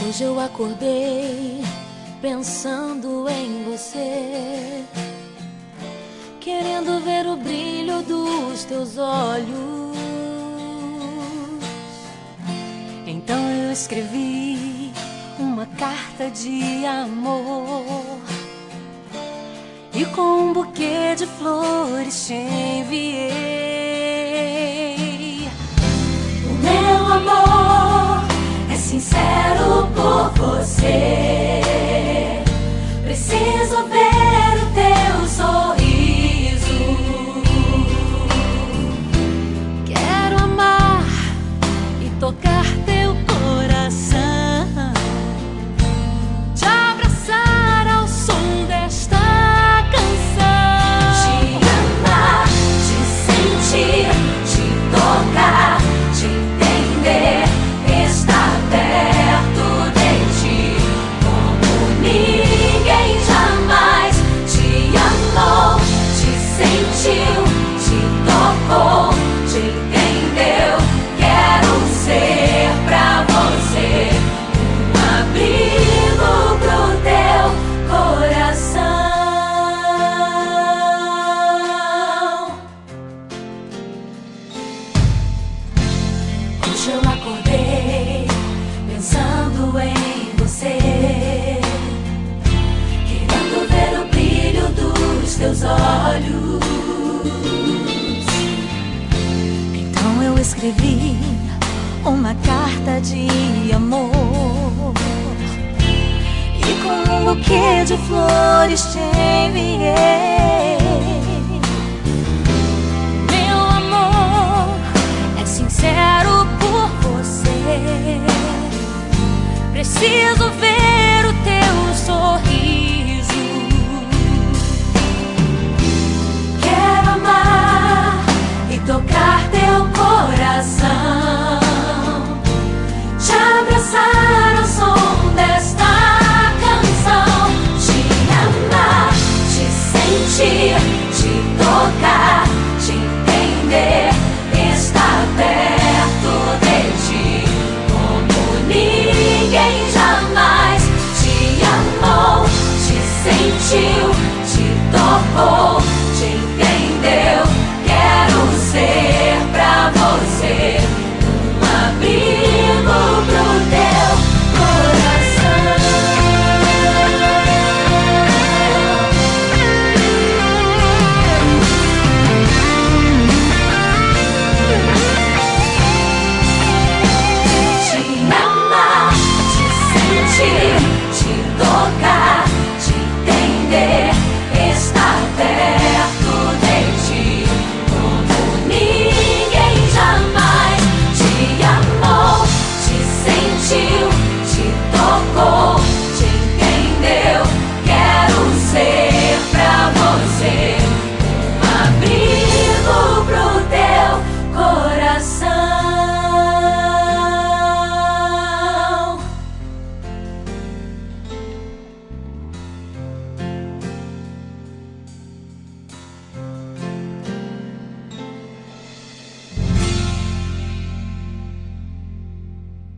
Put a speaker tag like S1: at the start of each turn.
S1: Hoje eu acordei pensando em você, querendo ver o brilho dos teus olhos. Então eu escrevi uma carta de amor e com um buquê de flores te enviei. O meu amor é sincero por você. Preciso ver o teu sorriso. Quero amar e tocar teu coração, te abraçar ao som desta canção. Te amar, te sentir, te tocar, te entender, estar perto de ti como ninguém jamais te amou, te sentiu, te tocou, te entendeu. Quero ser pra você um abrigo pro teu coração. Hoje eu acordei pensando em você, querendo ver o brilho dos teus olhos. Então eu escrevi uma carta de amor e com um buquê de flores te enviei. Meu amor é sincero por você. Preciso ver o teu sorriso. Quero amar e tocar teu coração, te abraçar ao som desta canção. Te amar, te sentir, te tocar, te entender, estar perto de ti como ninguém jamais te amou, te sentiu,